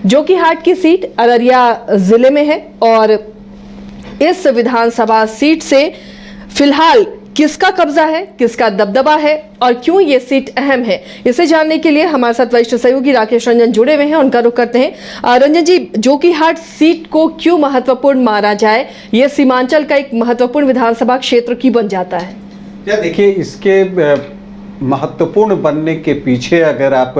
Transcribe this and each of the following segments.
जोकीहाट की सीट अररिया जिले में है और इस विधानसभा सीट से फिलहाल किसका कब्जा है, किसका दबदबा है और क्यों ये सीट अहम है, इसे जानने के लिए हमारे साथ वरिष्ठ सहयोगी राकेश रंजन जुड़े हुए हैं। उनका रुख करते हैं। रंजन जी, जोकीहाट सीट को क्यों महत्वपूर्ण माना जाए, ये सीमांचल का एक महत्वपूर्ण विधानसभा क्षेत्र क्यों बन जाता है? या देखिए, इसके महत्वपूर्ण बनने के पीछे अगर आप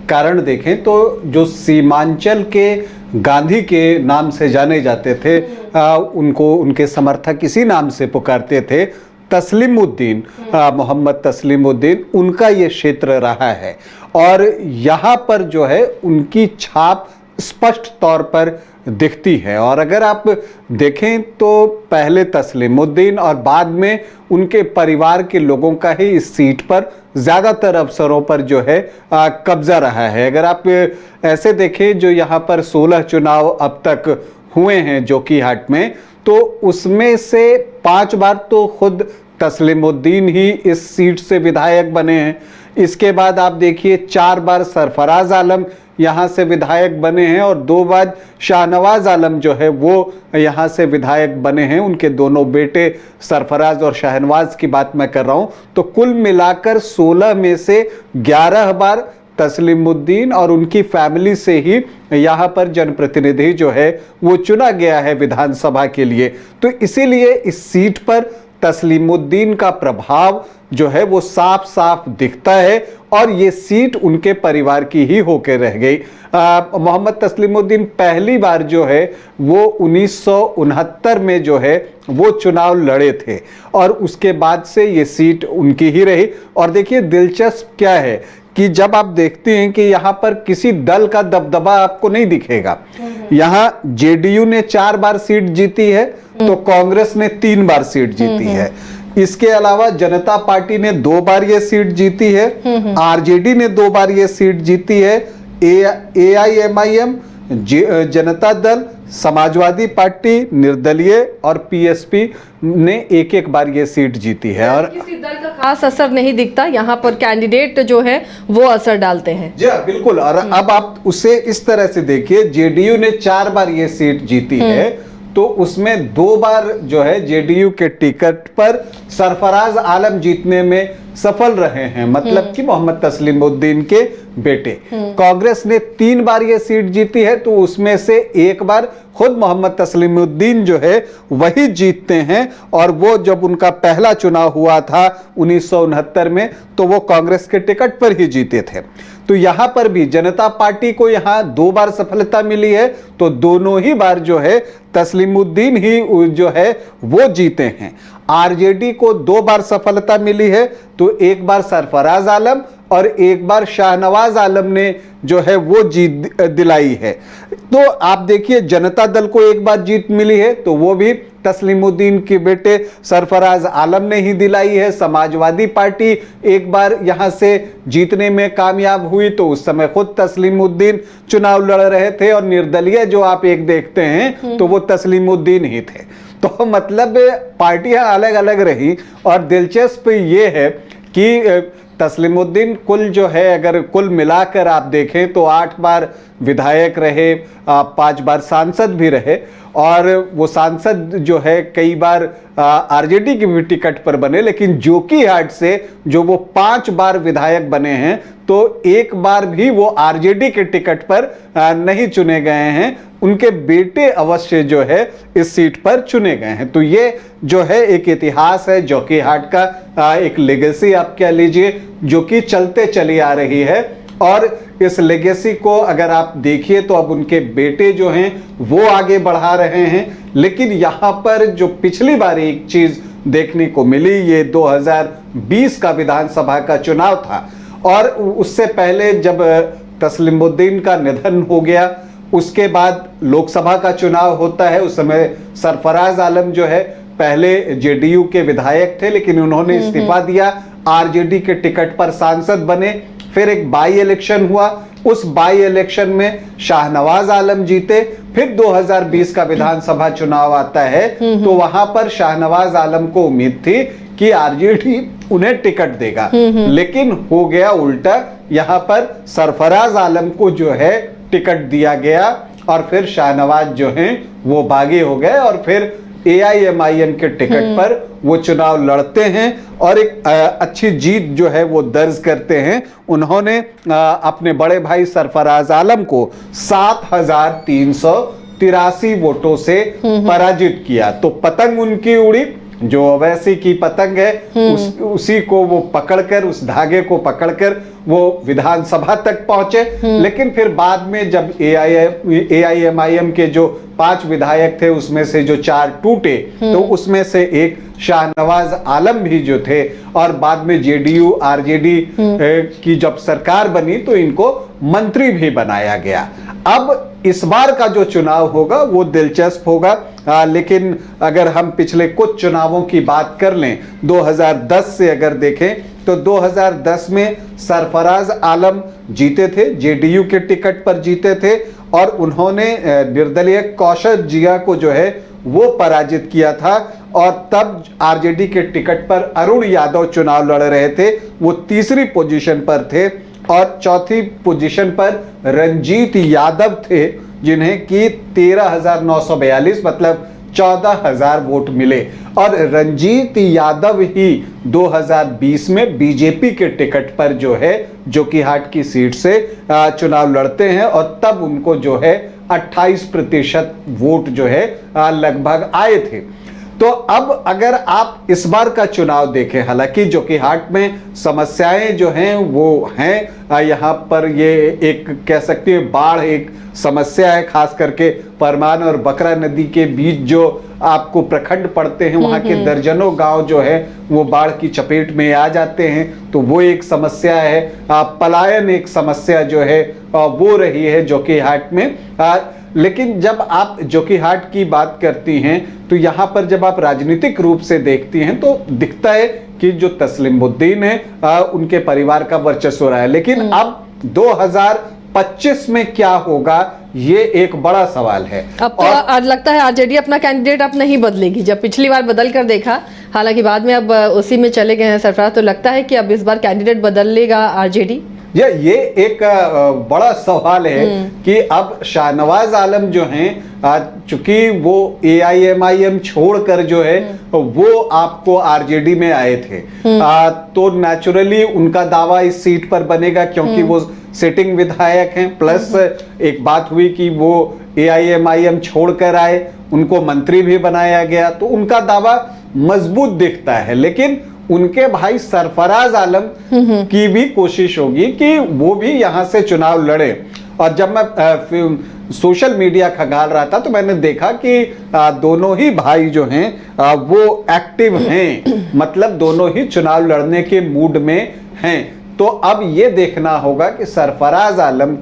कारण देखें तो जो सीमांचल के गांधी के नाम से जाने जाते थे, उनको उनके समर्थक इसी नाम से पुकारते थे, तस्लीमुद्दीन, मोहम्मद तस्लीमुद्दीन, उनका ये क्षेत्र रहा है और यहाँ पर जो है उनकी छाप स्पष्ट तौर पर दिखती है। और अगर आप देखें तो पहले तस्लीमुद्दीन और बाद में उनके परिवार के लोगों का ही इस सीट पर ज़्यादातर अवसरों पर जो है कब्जा रहा है। अगर आप ऐसे देखें, जो यहाँ पर 16 चुनाव अब तक हुए हैं जोकीहाट में, तो उसमें से 5 बार तो खुद तस्लीमुद्दीन ही इस सीट से विधायक बने हैं। इसके बाद आप देखिए 4 बार सरफराज आलम यहाँ से विधायक बने हैं और 2 बार शाहनवाज आलम जो है वो यहाँ से विधायक बने हैं। उनके दोनों बेटे सरफराज और शाहनवाज की बात मैं कर रहा हूँ। तो कुल मिलाकर 16 में से 11 बार तस्लीमुद्दीन और उनकी फैमिली से ही यहाँ पर जनप्रतिनिधि जो है वो चुना गया है विधानसभा के लिए। तो इसीलिए इस सीट पर तस्लीमुद्दीन का प्रभाव जो है वो साफ साफ दिखता है और ये सीट उनके परिवार की ही होकर रह गई। मोहम्मद तस्लीमुद्दीन पहली बार जो है वो 1969 में जो है वो चुनाव लड़े थे और उसके बाद से ये सीट उनकी ही रही। और देखिए, दिलचस्प क्या है कि जब आप देखते हैं कि यहाँ पर किसी दल का दबदबा आपको नहीं दिखेगा। यहाँ जेडीयू ने 4 बार सीट जीती है तो कांग्रेस ने 3 बार सीट जीती है। इसके अलावा जनता पार्टी ने 2 बार ये सीट जीती है, आरजेडी ने 2 बार ये सीट जीती है, एआईएमआईएम, जनता दल, समाजवादी पार्टी, निर्दलीय और पीएसपी ने 1-1 बार ये सीट जीती है। और किसी दल का खास असर नहीं दिखता, यहाँ पर कैंडिडेट जो है वो असर डालते हैं। जी बिल्कुल। और अब आप उसे इस तरह से देखिए, जेडीयू ने 4 बार ये सीट जीती है तो उसमें 2 बार जो है जेडीयू के टिकट पर सरफराज आलम जीतने में सफल रहे हैं, मतलब कि मोहम्मद तस्लीमुद्दीन के बेटे। कांग्रेस ने 3 बार ये सीट जीती है तो उसमें से 1 बार खुद मोहम्मद तस्लीमुद्दीन जो है वही जीतते हैं। और वो जब उनका पहला चुनाव हुआ था 1969 में तो वो कांग्रेस के टिकट पर ही जीते थे। तो यहां पर भी जनता पार्टी को यहां 2 बार सफलता मिली है तो दोनों ही बार जो है तस्लीमुद्दीन ही जो है वो जीते हैं। आरजेडी को 2 बार सफलता मिली है तो 1 बार सरफराज आलम और 1 बार शाहनवाज आलम ने जो है वो जीत दिलाई है। तो आप देखिए, जनता दल को 1 बार जीत मिली है तो वो भी तस्लीमुद्दीन के बेटे सरफराज आलम ने ही दिलाई है। समाजवादी पार्टी 1 बार यहां से जीतने में कामयाब हुई तो उस समय खुद तस्लीमुद्दीन चुनाव लड़ रहे थे और निर्दलीय जो आप एक देखते हैं तो वो तस्लीमुद्दीन ही थे। तो मतलब पार्टियां अलग अलग रही। और दिलचस्प ये है कि तस्लीमुद्दीन कुल जो है, अगर कुल मिलाकर आप देखें तो 8 बार विधायक रहे, 5 बार सांसद भी रहे और वो सांसद जो है कई बार आरजेडी की भी टिकट पर बने। लेकिन जोकीहाट से जो वो 5 बार विधायक बने हैं तो 1 बार भी वो आरजेडी के टिकट पर नहीं चुने गए हैं, उनके बेटे अवश्य जो है इस सीट पर चुने गए हैं। तो ये जो है एक इतिहास है जोकीहाट का, एक लेगेसी आप कह लीजिए जो कि चलते चली आ रही है। और इस लेगेसी को अगर आप देखिए तो अब उनके बेटे जो हैं वो आगे बढ़ा रहे हैं। लेकिन यहाँ पर जो पिछली बार एक चीज देखने को मिली, ये 2020 का विधानसभा का चुनाव था और उससे पहले जब तस्लीमुद्दीन का निधन हो गया उसके बाद लोकसभा का चुनाव होता है। उस समय सरफराज आलम जो है पहले जेडीयू के विधायक थे लेकिन उन्होंने इस्तीफा दिया, आरजेडी के टिकट पर सांसद बने। फिर एक बाई इलेक्शन हुआ, उस बाई इलेक्शन में शाहनवाज आलम जीते। फिर 2020 का विधानसभा चुनाव आता है तो वहां पर शाहनवाज आलम को उम्मीद थी कि आरजेडी उन्हें टिकट देगा, लेकिन हो गया उल्टा। यहां पर सरफराज आलम को जो है टिकट दिया गया और फिर शाहनवाज जो हैं वो बागी हो गए और फिर AIMIM के टिकट पर वो चुनाव लड़ते हैं और एक अच्छी जीत जो है वो दर्ज करते हैं। उन्होंने अपने बड़े भाई सरफराज आलम को 7,383 वोटों से पराजित किया। तो पतंग उनकी उड़ी, जो ओवैसी की पतंग है उसी को वो पकड़कर, उस धागे को पकड़कर वो विधानसभा तक पहुंचे। लेकिन फिर बाद में जब AIMIM के जो 5 विधायक थे उसमें से जो 4 टूटे, तो उसमें से एक शाहनवाज आलम भी जो थे, और बाद में JDU RJD की जब सरकार बनी तो इनको मंत्री भी बनाया गया। अब इस बार का जो चुनाव होगा वो दिलचस्प होगा। लेकिन अगर हम पिछले कुछ चुनावों की बात कर लें, 2010 से अगर देखें तो 2010 में सरफराज आलम जीते थे, JDU के टिकट पर जीते थे और उन्होंने निर्दलीय कौशल जिया को जो है वो पराजित किया था। और तब RJD के टिकट पर अरुण यादव चुनाव लड़ रहे थे, वो तीसरी पोजीशन पर थे और चौथी पोजीशन पर रंजीत यादव थे, जिन्हें कि 13,942 मतलब 14,000 वोट मिले। और रंजीत यादव ही 2020 में बीजेपी के टिकट पर जो है जोकीहाट की सीट से चुनाव लड़ते हैं और तब उनको जो है 28% वोट जो है लगभग आए थे। तो अब अगर आप इस बार का चुनाव देखें, हालांकि जोकीहाट में समस्याएं जो हैं वो हैं, यहाँ पर ये एक कह सकते हैं बाढ़ एक समस्या है, खास करके परमान और बकरा नदी के बीच जो आपको प्रखंड पड़ते हैं वहाँ के दर्जनों गांव जो है वो बाढ़ की चपेट में आ जाते हैं, तो वो एक समस्या है। पलायन एक समस्या जो है वो रही है जोकीहाट में। लेकिन जब आप जोकीहाट की बात करती हैं तो यहाँ पर जब आप राजनीतिक रूप से देखती हैं तो दिखता है कि जो तस्लीमुद्दीन है उनके परिवार का वर्चस्व रहा है। लेकिन अब 2025 में क्या होगा ये एक बड़ा सवाल है। अब तो आज लगता है RJD अपना कैंडिडेट अब नहीं बदलेगी। जब पिछली बार बदल कर देखा, हालांकि बाद में अब उसी में चले गए हैं सरफराज, तो लगता है कि अब इस बार कैंडिडेट बदल लेगा RJD। ये एक बड़ा सवाल है कि अब शाहनवाज आलम जो हैं, चूंकि वो AIMIM छोड़कर जो है वो आपको RJD में आए थे, तो नेचुरली उनका दावा इस सीट पर बनेगा क्योंकि वो सिटिंग विधायक हैं। प्लस एक बात हुई कि वो AIMIM छोड़कर आए, उनको मंत्री भी बनाया गया, तो उनका दावा मजबूत दिखता है। लेकिन उनके भाई सरफराज आलम की भी कोशिश होगी कि वो भी यहां से चुनाव लड़े। और जब मैं सोशल मीडिया खंगाल रहा था तो मैंने देखा कि दोनों ही भाई जो हैं वो एक्टिव हैं, मतलब दोनों ही चुनाव लड़ने के मूड में हैं। तो अब ये देखना होगा कि सरफराज आलम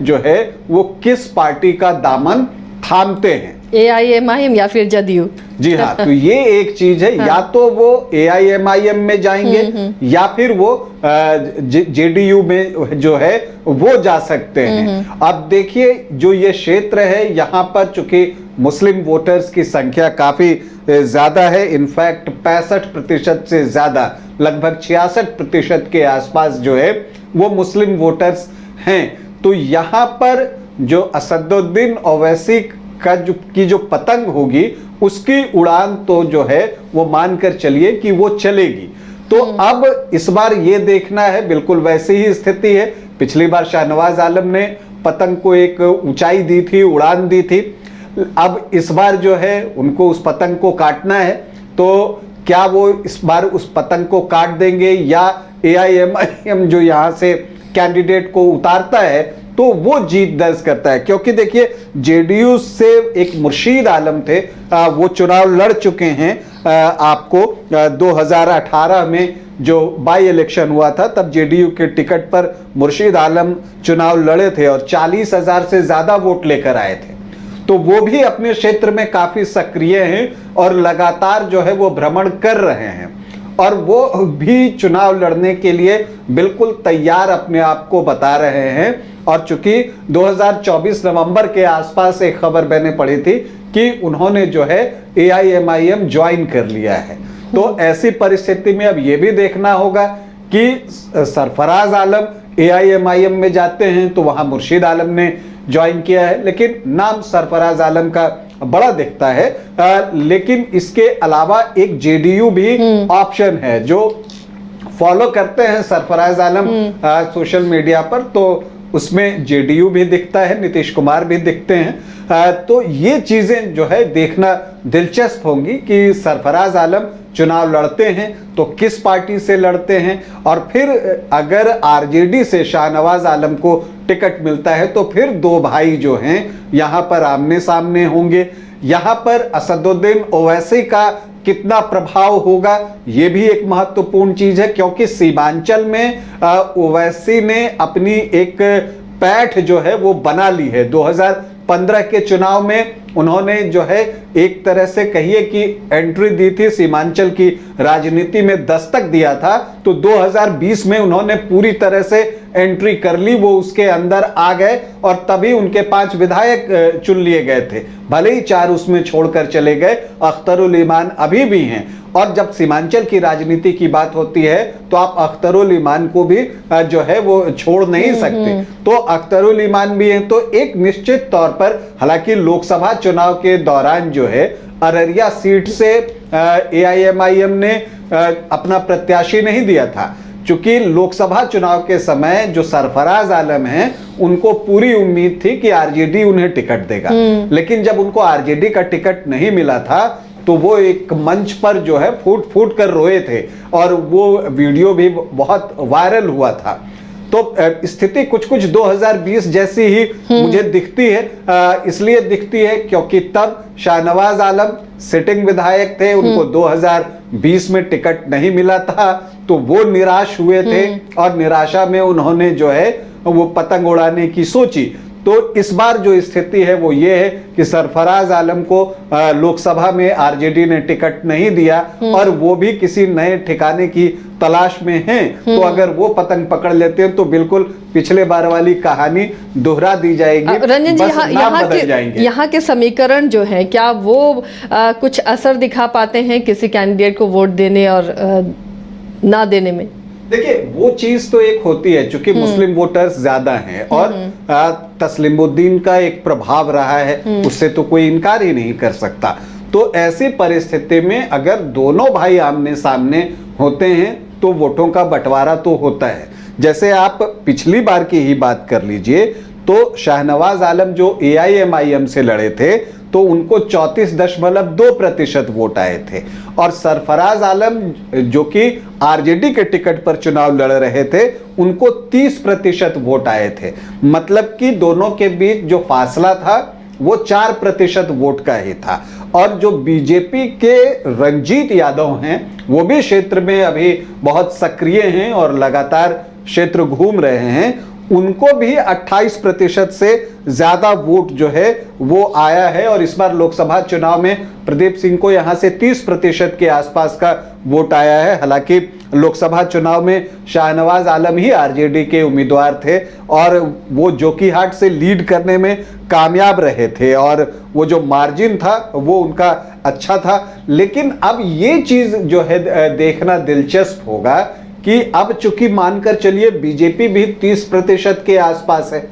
जो है वो किस पार्टी का दामन थामते हैं, AIMIM या फिर JDU। जी हाँ, तो ये एक चीज है। या तो वो AIMIM में जाएंगे या फिर वो JDU में जो है वो जा सकते हैं। अब देखिए जो ये क्षेत्र है यहाँ पर चूंकि मुस्लिम वोटर्स की संख्या काफी ज्यादा है, इनफैक्ट 65% से ज्यादा, लगभग 66% के आसपास जो है वो मुस्लिम वोटर्स हैं। तो यहाँ पर जो असदुद्दीन ओवैसी की जो पतंग होगी उसकी उड़ान तो जो है वो मानकर चलिए कि वो चलेगी। तो अब इस बार ये देखना है, बिल्कुल वैसी ही स्थिति है। पिछली बार शाहनवाज आलम ने पतंग को एक ऊंचाई दी थी, उड़ान दी थी। अब इस बार जो है उनको उस पतंग को काटना है, तो क्या वो इस बार उस पतंग को काट देंगे या AIMIM जो यहाँ से कैंडिडेट को उतारता है तो वो जीत दर्ज करता है। क्योंकि देखिए JDU से एक मुर्शीद आलम थे, वो चुनाव लड़ चुके हैं। आपको 2018 में जो बाई इलेक्शन हुआ था तब JDU के टिकट पर मुर्शीद आलम चुनाव लड़े थे और 40,000 से ज्यादा वोट लेकर आए थे। तो वो भी अपने क्षेत्र में काफी सक्रिय हैं और लगातार जो है वो भ्रमण कर रहे हैं और वो भी चुनाव लड़ने के लिए बिल्कुल तैयार अपने आप को बता रहे हैं। और चूंकि 2024 नवंबर के आसपास एक खबर मैंने पढ़ी थी कि उन्होंने जो है AIMIM ज्वाइन कर लिया है, तो ऐसी परिस्थिति में अब ये भी देखना होगा कि सरफराज आलम AIMIM में जाते हैं तो वहां मुर्शीद आलम ने ज्वाइन किया है, लेकिन नाम सरफराज आलम का बड़ा दिखता है। लेकिन इसके अलावा एक जेडीयू भी ऑप्शन है जो फॉलो करते हैं सरफराज आलम सोशल मीडिया पर, तो उसमें जेडीयू भी दिखता है, नीतीश कुमार भी दिखते हैं। तो ये चीजें जो है देखना दिलचस्प होंगी कि सरफराज आलम चुनाव लड़ते हैं तो किस पार्टी से लड़ते हैं, और फिर अगर आरजेडी से शाहनवाज आलम को टिकट मिलता है तो फिर दो भाई जो हैं यहां पर आमने सामने होंगे। यहां पर असदुद्दीन ओवैसी का कितना प्रभाव होगा ये भी एक महत्वपूर्ण चीज है, क्योंकि सीमांचल में ओवैसी ने अपनी एक पैठ जो है वो बना ली है। 2015 के चुनाव में उन्होंने जो है एक तरह से कहिए कि एंट्री दी थी, सीमांचल की राजनीति में दस्तक दिया था, तो 2020 में उन्होंने पूरी तरह से एंट्री कर ली, वो उसके अंदर आ गए और तभी उनके 5 विधायक चुन लिए गए थे, भले ही 4 उसमें छोड़कर चले गए। अख्तरुल ईमान अभी भी हैं, और जब सीमांचल की राजनीति की बात होती है तो आप अख्तरुल ईमान को भी जो है वो छोड़ नहीं सकते। तो अख्तरुल ईमान भी हैं, तो एक निश्चित तौर पर, हालांकि लोकसभा चुनाव के दौरान जो है अररिया सीट से एआईएमआईएम ने अपना प्रत्याशी नहीं दिया था, क्योंकि लोकसभा चुनाव के समय जो सरफराज आलम हैं उनको पूरी उम्मीद थी कि आरजेडी उन्हें टिकट देगा। लेकिन जब उनको आरजेडी का टिकट नहीं मिला था तो वो एक मंच पर जो है फूट फूट कर रोए थे, और वो वीडियो भी बहुत वायरल हुआ था। तो स्थिति कुछ कुछ 2020 जैसी ही मुझे दिखती है, इसलिए दिखती है क्योंकि तब शाहनवाज आलम सिटिंग विधायक थे, उनको 2020 में टिकट नहीं मिला था, तो वो निराश हुए थे और निराशा में उन्होंने जो है वो पतंग उड़ाने की सोची। तो इस बार जो स्थिति है वो ये है कि सरफराज आलम को लोकसभा में आरजेडी ने टिकट नहीं दिया, और वो भी किसी नए ठिकाने की तलाश में हैं। तो अगर वो पतंग पकड़ लेते हैं तो बिल्कुल पिछले बार वाली कहानी दोहरा दी जाएगी। रंजन जी, यहाँ के समीकरण जो है, क्या वो कुछ असर दिखा पाते हैं किसी कैंडिडेट को वोट देने और ना देने में? देखिए, वो चीज तो एक होती है, चूंकि मुस्लिम वोटर्स ज्यादा हैं और तस्लीमुद्दीन का एक प्रभाव रहा है, उससे तो कोई इनकार ही नहीं कर सकता। तो ऐसी परिस्थिति में अगर दोनों भाई आमने सामने होते हैं तो वोटों का बंटवारा तो होता है। जैसे आप पिछली बार की ही बात कर लीजिए, तो शाहनवाज आलम जो एआईएमआईएम से लड़े थे तो उनको 34.2% वोट आए थे, और सरफराज आलम जो कि आरजेडी के टिकट पर चुनाव लड़ रहे थे उनको 30% वोट आए थे। मतलब कि दोनों के बीच जो फासला था वो 4% वोट का ही था। और जो बीजेपी के रंजीत यादव हैं वो भी क्षेत्र में अभी बहुत सक्रिय हैं और लगातार क्षेत्र घूम रहे हैं, उनको भी 28% से ज्यादा वोट जो है वो आया है। और इस बार लोकसभा चुनाव में प्रदीप सिंह को यहां से 30% के आसपास का वोट आया है। हालांकि लोकसभा चुनाव में शाहनवाज आलम ही आरजेडी के उम्मीदवार थे और वो जोकीहाट से लीड करने में कामयाब रहे थे, और वो जो मार्जिन था वो उनका अच्छा था। लेकिन अब ये चीज जो है देखना दिलचस्प होगा कि अब चूंकि मानकर चलिए बीजेपी भी 30% के आसपास है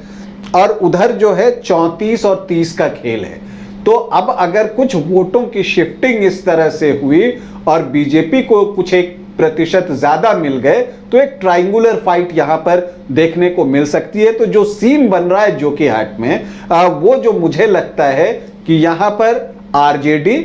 और उधर जो है 34 और 30 का खेल है, तो अब अगर कुछ वोटों की शिफ्टिंग इस तरह से हुई और बीजेपी को कुछ 1% ज्यादा मिल गए तो एक ट्रायंगुलर फाइट यहां पर देखने को मिल सकती है। तो जो सीन बन रहा है जोकीहाट में, वो जो मुझे लगता है कि यहां पर आरजेडी,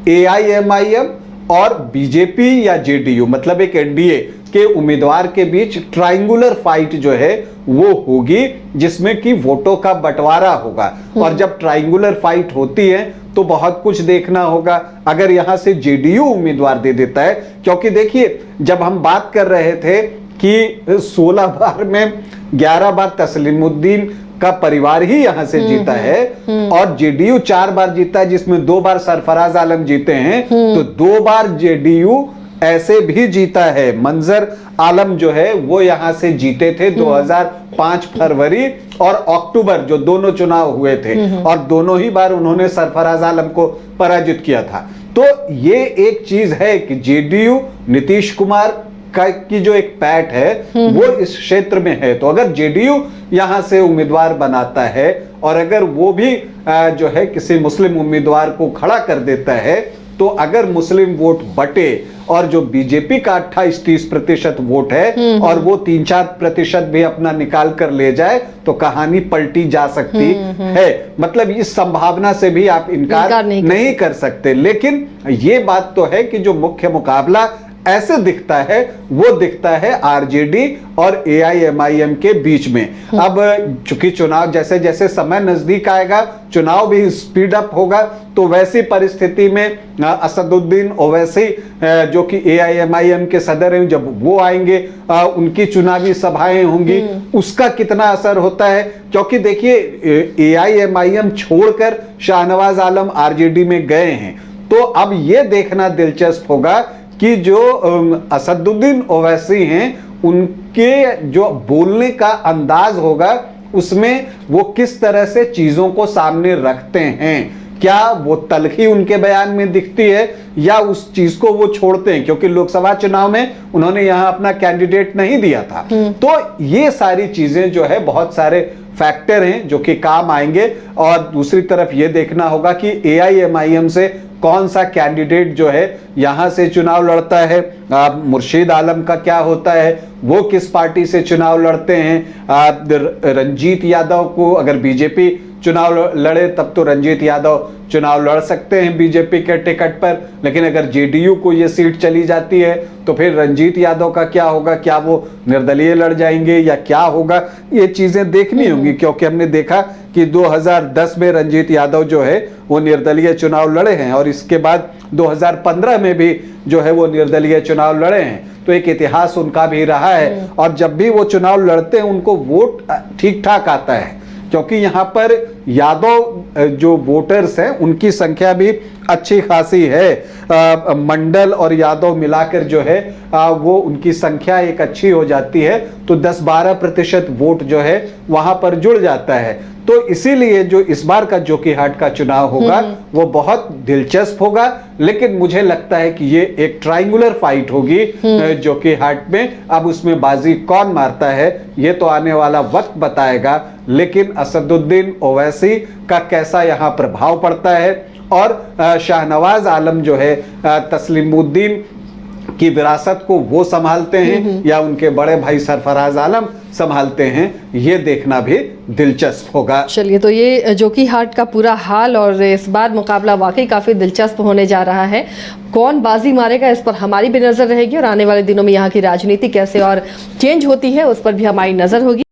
एआईएमआईएम और बीजेपी या जेडीयू मतलब एक एनडीए के उम्मीदवार के बीच ट्रायंगुलर फाइट जो है वो होगी, जिसमें कि वोटों का बंटवारा होगा। और जब ट्रायंगुलर फाइट होती है तो बहुत कुछ देखना होगा। अगर यहां से जेडीयू उम्मीदवार दे देता है, क्योंकि देखिए जब हम बात कर रहे थे कि 16 बार में 11 बार तस्लीमुद्दीन का परिवार ही यहां से जीता है और जेडीयू 4 बार जीता है, जिसमें 2 बार सरफराज आलम जीते हैं, तो 2 बार जेडीयू ऐसे भी जीता है। मंजर आलम जो है वो यहां से जीते थे 2005 फरवरी और अक्टूबर, जो दोनों चुनाव हुए थे, और दोनों ही बार उन्होंने सरफराज आलम को पराजित किया था। तो ये एक चीज है कि जेडीयू, नीतीश कुमार की जो एक पैठ है वो इस क्षेत्र में है। तो अगर जेडीयू यहां से उम्मीदवार बनाता है और अगर वो भी जो है किसी मुस्लिम उम्मीदवार को खड़ा कर देता है, तो अगर मुस्लिम वोट बटे और जो बीजेपी का 28-30% वोट है और वो 3-4% भी अपना निकाल कर ले जाए, तो कहानी पलटी जा सकती है। मतलब इस संभावना से भी आप इनकार नहीं कर सकते। लेकिन ये बात तो है कि जो मुख्य मुकाबला ऐसे दिखता है वो दिखता है आरजेडी और एआईएमआईएम के बीच में। अब चूंकि चुनाव जैसे जैसे समय नजदीक आएगा, चुनाव भी स्पीड अप होगा, तो वैसी परिस्थिति में असदुद्दीन ओवैसी जो कि एआईएमआईएम के सदर हैं, जब वो आएंगे उनकी चुनावी सभाएं होंगी, उसका कितना असर होता है। क्योंकि देखिए एआईएमआईएम छोड़कर शाहनवाज आलम आरजेडी में गए हैं, तो अब ये देखना दिलचस्प होगा कि जो असदुद्दीन ओवैसी हैं उनके जो बोलने का अंदाज होगा उसमें वो किस तरह से चीजों को सामने रखते हैं। क्या वो तलखी उनके बयान में दिखती है या उस चीज को वो छोड़ते हैं, क्योंकि लोकसभा चुनाव में उन्होंने यहां अपना कैंडिडेट नहीं दिया था। तो ये सारी चीजें जो है बहुत सारे फैक्टर हैं जो कि काम आएंगे। और दूसरी तरफ ये देखना होगा कि एआईएमआईएम से कौन सा कैंडिडेट जो है यहां से चुनाव लड़ता है। मुर्शीद आलम का क्या होता है, वो किस पार्टी से चुनाव लड़ते हैं। रंजीत यादव को अगर बीजेपी चुनाव लड़े तब तो रंजीत यादव चुनाव लड़ सकते हैं बीजेपी के टिकट पर, लेकिन अगर जेडीयू को ये सीट चली जाती है तो फिर रंजीत यादव का क्या होगा, क्या वो निर्दलीय लड़ जाएंगे या क्या होगा, ये चीजें देखनी होंगी। क्योंकि हमने देखा कि 2010 में रंजीत यादव जो है वो निर्दलीय चुनाव लड़े हैं और इसके बाद 2015 में भी जो है वो निर्दलीय चुनाव लड़े हैं। तो एक इतिहास उनका भी रहा है और जब भी वो चुनाव लड़ते हैं उनको वोट ठीक ठाक आता है, क्योंकि यहाँ पर यादव जो वोटर्स हैं उनकी संख्या भी अच्छी खासी है। मंडल और यादव मिलाकर जो है वो उनकी संख्या एक अच्छी हो जाती है, तो 10-12% वोट जो है वहां पर जुड़ जाता है। तो इसीलिए जो इस बार का जोकीहाट का चुनाव होगा वो बहुत दिलचस्प होगा। लेकिन मुझे लगता है कि ये एक ट्रायंगुलर फाइट होगी जोकीहाट में। अब उसमें बाजी कौन मारता है ये तो आने वाला वक्त बताएगा, लेकिन असदुद्दीन ओवैसी का कैसा यहाँ प्रभाव पड़ता है और शाहनवाज आलम जो है तस्लीमुद्दीन की विरासत को वो संभालते हैं या उनके बड़े भाई सरफराज आलम संभालते हैं, ये देखना भी दिलचस्प होगा। चलिए, तो ये जोकीहाट का पूरा हाल और इस बार मुकाबला वाकई काफ़ी दिलचस्प होने जा रहा है। कौन बाजी मारेगा इस पर हमारी भी नज़र रहेगी और आने वाले दिनों में यहाँ की राजनीति कैसे और चेंज होती है उस पर भी हमारी नज़र होगी।